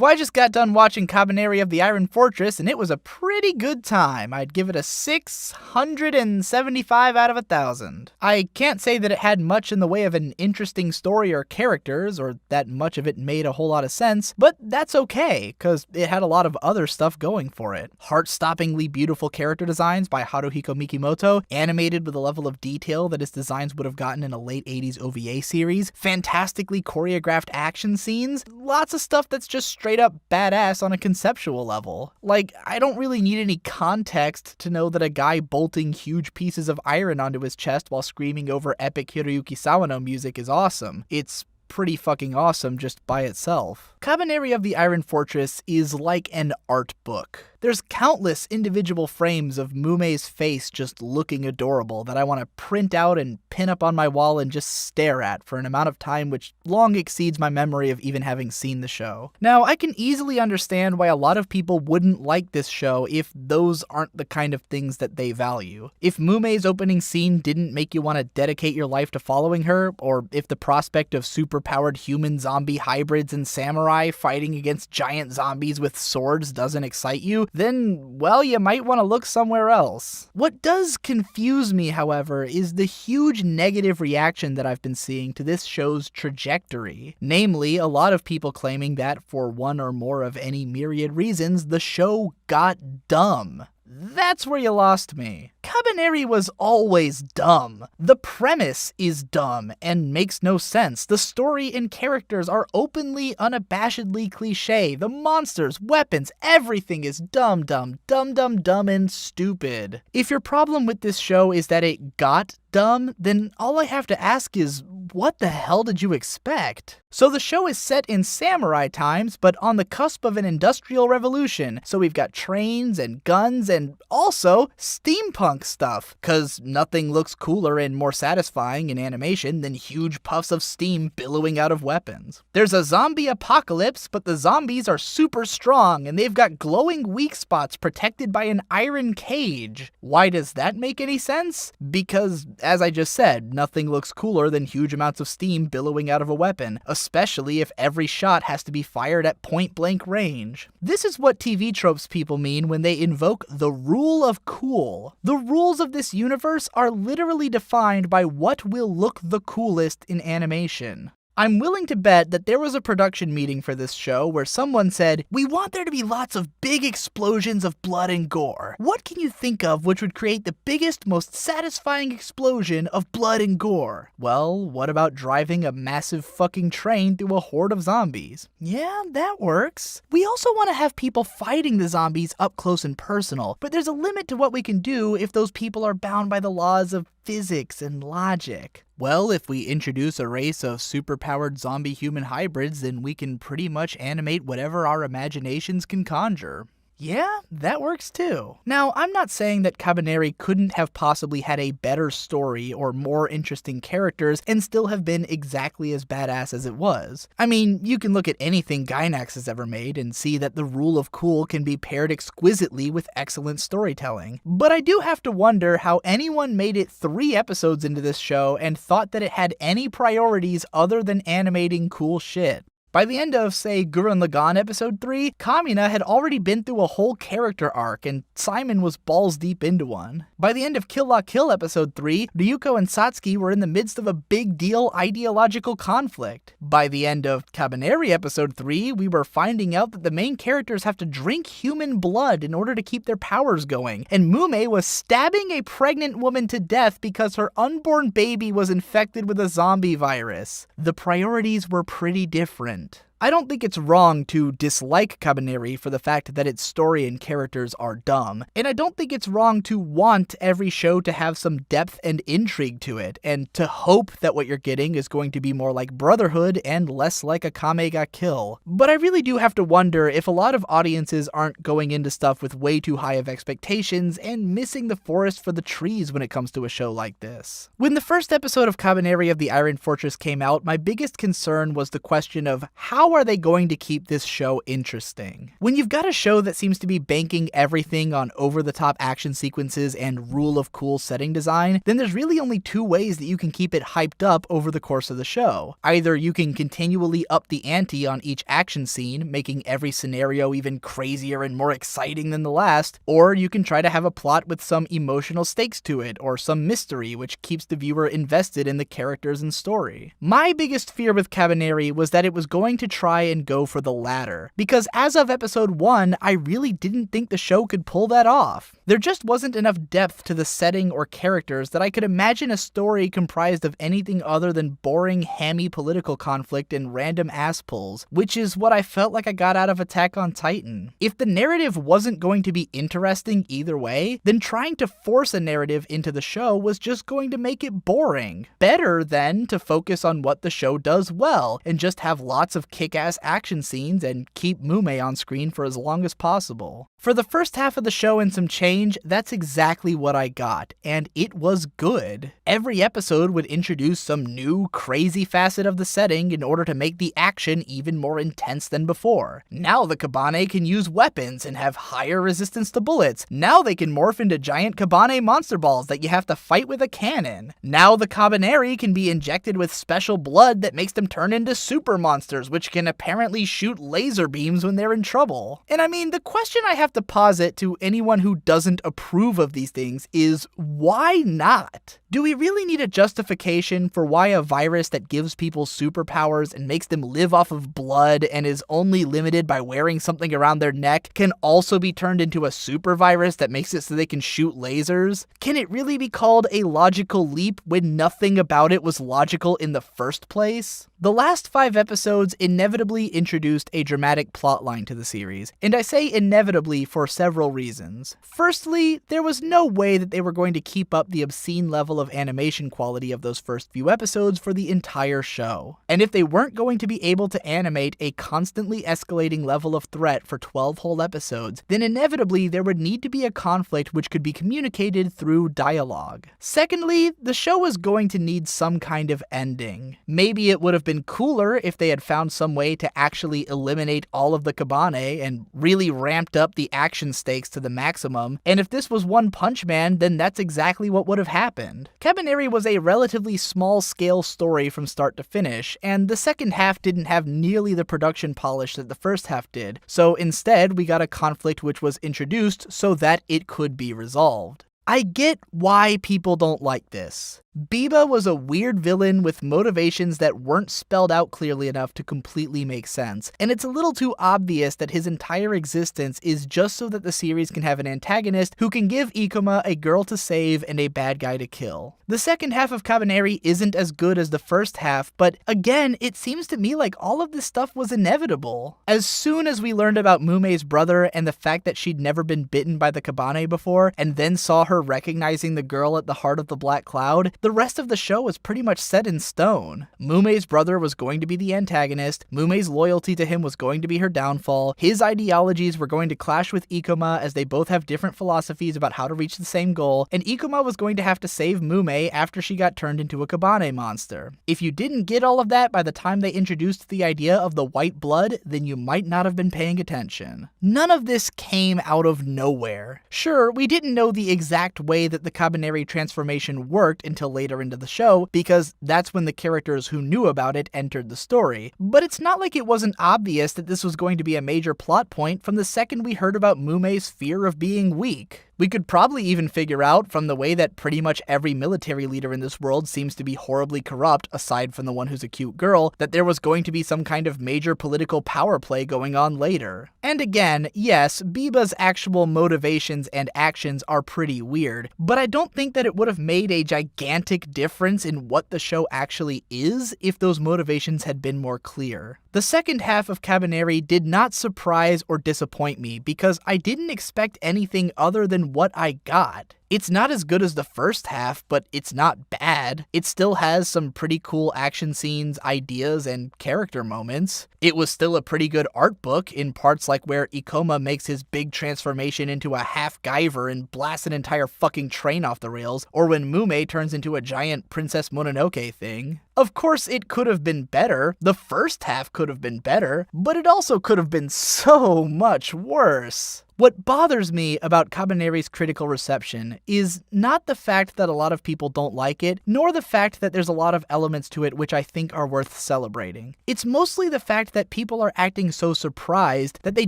So I just got done watching Kabaneri of the Iron Fortress, and it was a pretty good time. I'd give it a 675 out of 1,000. I can't say that it had much in the way of an interesting story or characters, or that much of it made a whole lot of sense, but that's okay, cause it had a lot of other stuff going for it. Heart-stoppingly beautiful character designs by Haruhiko Mikimoto, animated with a level of detail that his designs would have gotten in a late 80s OVA series, fantastically choreographed action scenes, lots of stuff that's just straight up badass on a conceptual level. Like, I don't really need any context to know that a guy bolting huge pieces of iron onto his chest while screaming over epic Hiroyuki Sawano music is awesome. It's pretty fucking awesome just by itself. Kabaneri of the Iron Fortress is like an art book. There's countless individual frames of Mumei's face just looking adorable that I want to print out and pin up on my wall and just stare at for an amount of time which long exceeds my memory of even having seen the show. Now, I can easily understand why a lot of people wouldn't like this show if those aren't the kind of things that they value. If Mumei's opening scene didn't make you want to dedicate your life to following her, or if the prospect of superpowered human-zombie hybrids and samurai fighting against giant zombies with swords doesn't excite you, then, well, you might want to look somewhere else. What does confuse me, however, is the huge negative reaction that I've been seeing to this show's trajectory. Namely, a lot of people claiming that, for one or more of any myriad reasons, the show got dumb. That's where you lost me. Kabaneri was always dumb. The premise is dumb and makes no sense. The story and characters are openly, unabashedly cliche. The monsters, weapons, everything is dumb, and stupid. If your problem with this show is that it got dumb, then all I have to ask is, what the hell did you expect? So the show is set in samurai times, but on the cusp of an industrial revolution. So we've got trains and guns and also steampunk stuff, cause nothing looks cooler and more satisfying in animation than huge puffs of steam billowing out of weapons. There's a zombie apocalypse, but the zombies are super strong and they've got glowing weak spots protected by an iron cage. Why does that make any sense? Because, as I just said, nothing looks cooler than huge amounts of steam billowing out of a weapon, especially if every shot has to be fired at point-blank range. This is what TV tropes people mean when they invoke the rule of cool. The rules of this universe are literally defined by what will look the coolest in animation. I'm willing to bet that there was a production meeting for this show where someone said, "We want there to be lots of big explosions of blood and gore. What can you think of which would create the biggest, most satisfying explosion of blood and gore?" Well, what about driving a massive fucking train through a horde of zombies? Yeah, that works. We also want to have people fighting the zombies up close and personal, but there's a limit to what we can do if those people are bound by the laws of physics and logic. Well, if we introduce a race of superpowered zombie-human hybrids, then we can pretty much animate whatever our imaginations can conjure. Yeah, that works too. Now, I'm not saying that Kabaneri couldn't have possibly had a better story or more interesting characters and still have been exactly as badass as it was. I mean, you can look at anything Gainax has ever made and see that the rule of cool can be paired exquisitely with excellent storytelling. But I do have to wonder how anyone made it 3 episodes into this show and thought that it had any priorities other than animating cool shit. By the end of, say, Gurren Lagann episode 3, Kamina had already been through a whole character arc, and Simon was balls deep into one. By the end of Kill La Kill episode 3, Ryuko and Satsuki were in the midst of a big deal ideological conflict. By the end of Kabaneri episode 3, we were finding out that the main characters have to drink human blood in order to keep their powers going, and Mumei was stabbing a pregnant woman to death because her unborn baby was infected with a zombie virus. The priorities were pretty different. I don't think it's wrong to dislike Kabaneri for the fact that its story and characters are dumb, and I don't think it's wrong to want every show to have some depth and intrigue to it, and to hope that what you're getting is going to be more like Brotherhood and less like a Kame ga Kill. But I really do have to wonder if a lot of audiences aren't going into stuff with way too high of expectations and missing the forest for the trees when it comes to a show like this. When the first episode of Kabaneri of the Iron Fortress came out, my biggest concern was the question of how how are they going to keep this show interesting? When you've got a show that seems to be banking everything on over-the-top action sequences and rule of cool setting design, then there's really only two ways that you can keep it hyped up over the course of the show. Either you can continually up the ante on each action scene, making every scenario even crazier and more exciting than the last, or you can try to have a plot with some emotional stakes to it, or some mystery which keeps the viewer invested in the characters and story. My biggest fear with Kabaneri was that it was going to try and go for the latter, because as of episode 1, I really didn't think the show could pull that off. There just wasn't enough depth to the setting or characters that I could imagine a story comprised of anything other than boring, hammy political conflict and random ass pulls, which is what I felt like I got out of Attack on Titan. If the narrative wasn't going to be interesting either way, then trying to force a narrative into the show was just going to make it boring. Better then to focus on what the show does well, and just have lots of kick-ass action scenes and keep Mume on screen for as long as possible. For the first half of the show and some change, that's exactly what I got, and it was good. Every episode would introduce some new, crazy facet of the setting in order to make the action even more intense than before. Now the Kabane can use weapons and have higher resistance to bullets. Now they can morph into giant Kabane monster balls that you have to fight with a cannon. Now the Kabaneri can be injected with special blood that makes them turn into super monsters, which can apparently shoot laser beams when they're in trouble. And I mean, the question I have to posit to anyone who doesn't approve of these things is, why not? Do we really need a justification for why a virus that gives people superpowers and makes them live off of blood and is only limited by wearing something around their neck can also be turned into a super virus that makes it so they can shoot lasers? Can it really be called a logical leap when nothing about it was logical in the first place? The last 5 episodes inevitably introduced a dramatic plotline to the series, and I say inevitably for several reasons. Firstly, there was no way that they were going to keep up the obscene level of animation quality of those first few episodes for the entire show. And if they weren't going to be able to animate a constantly escalating level of threat for 12 whole episodes, then inevitably there would need to be a conflict which could be communicated through dialogue. Secondly, the show was going to need some kind of ending. Maybe it would have been cooler if they had found some way to actually eliminate all of the Kabane and really ramped up the action stakes to the maximum, and if this was One Punch Man, then that's exactly what would have happened. Kabaneri was a relatively small-scale story from start to finish, and the second half didn't have nearly the production polish that the first half did, so instead we got a conflict which was introduced so that it could be resolved. I get why people don't like this. Biba was a weird villain with motivations that weren't spelled out clearly enough to completely make sense, and it's a little too obvious that his entire existence is just so that the series can have an antagonist who can give Ikuma a girl to save and a bad guy to kill. The second half of Kabaneri isn't as good as the first half, but again, it seems to me like all of this stuff was inevitable. As soon as we learned about Mume's brother and the fact that she'd never been bitten by the Kabane before, and then saw her recognizing the girl at the heart of the Black Cloud, the rest of the show was pretty much set in stone. Mume's brother was going to be the antagonist, Mume's loyalty to him was going to be her downfall, his ideologies were going to clash with Ikuma as they both have different philosophies about how to reach the same goal, and Ikuma was going to have to save Mume after she got turned into a Kabane monster. If you didn't get all of that by the time they introduced the idea of the white blood, then you might not have been paying attention. None of this came out of nowhere. Sure, we didn't know the exact way that the Kabaneri transformation worked until later into the show, because that's when the characters who knew about it entered the story. But it's not like it wasn't obvious that this was going to be a major plot point from the second we heard about Mume's fear of being weak. We could probably even figure out, from the way that pretty much every military leader in this world seems to be horribly corrupt, aside from the one who's a cute girl, that there was going to be some kind of major political power play going on later. And again, yes, Biba's actual motivations and actions are pretty weird, but I don't think that it would have made a gigantic difference in what the show actually is if those motivations had been more clear. The second half of Kabaneri did not surprise or disappoint me because I didn't expect anything other than what I got. It's not as good as the first half, but it's not bad. It still has some pretty cool action scenes, ideas, and character moments. It was still a pretty good art book in parts like where Ikoma makes his big transformation into a half-Guyver and blasts an entire fucking train off the rails, or when Mume turns into a giant Princess Mononoke thing. Of course, it could have been better. The first half could have been better, but it also could have been so much worse. What bothers me about Kabaneri's critical reception is not the fact that a lot of people don't like it, nor the fact that there's a lot of elements to it which I think are worth celebrating. It's mostly the fact that people are acting so surprised that they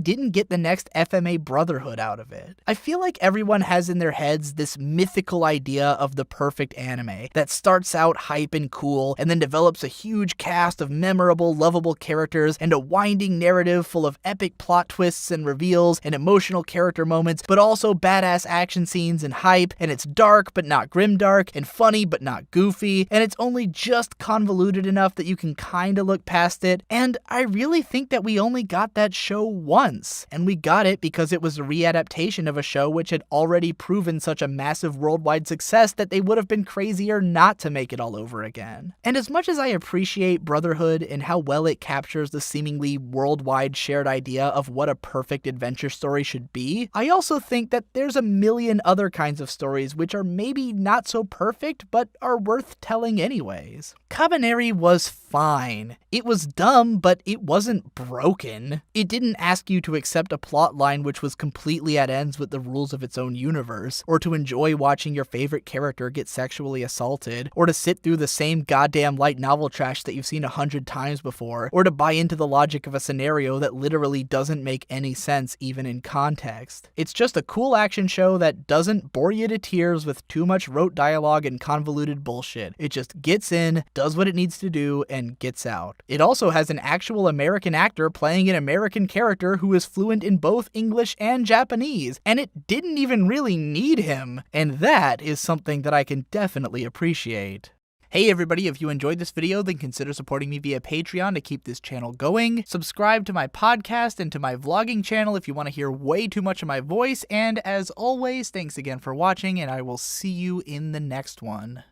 didn't get the next FMA Brotherhood out of it. I feel like everyone has in their heads this mythical idea of the perfect anime that starts out hype and cool, and then develops a huge cast of memorable, lovable characters and a winding narrative full of epic plot twists and reveals and emotional character moments, but also badass action scenes and hype, and it's dark but not grimdark, and funny but not goofy, and it's only just convoluted enough that you can kinda look past it, and I really think that we only got that show once, and we got it because it was a readaptation of a show which had already proven such a massive worldwide success that they would have been crazier not to make it all over again. And as much as I appreciate Brotherhood and how well it captures the seemingly worldwide shared idea of what a perfect adventure story should be, I also think that there's a million other kinds of stories which are maybe not so perfect, but are worth telling anyways. Kabaneri was fine. It was dumb, but it wasn't broken. It didn't ask you to accept a plot line which was completely at ends with the rules of its own universe, or to enjoy watching your favorite character get sexually assaulted, or to sit through the same goddamn light novel trash that you've seen 100 times before, or to buy into the logic of a scenario that literally doesn't make any sense even in context. It's just a cool action show that doesn't bore you to tears with too much rote dialogue and convoluted bullshit. It just gets in, does what it needs to do, and gets out. It also has an actual American actor playing an American character who is fluent in both English and Japanese, and it didn't even really need him, and that is something that I can definitely appreciate. Hey everybody, if you enjoyed this video, then consider supporting me via Patreon to keep this channel going. Subscribe to my podcast and to my vlogging channel if you want to hear way too much of my voice, and as always, thanks again for watching, and I will see you in the next one.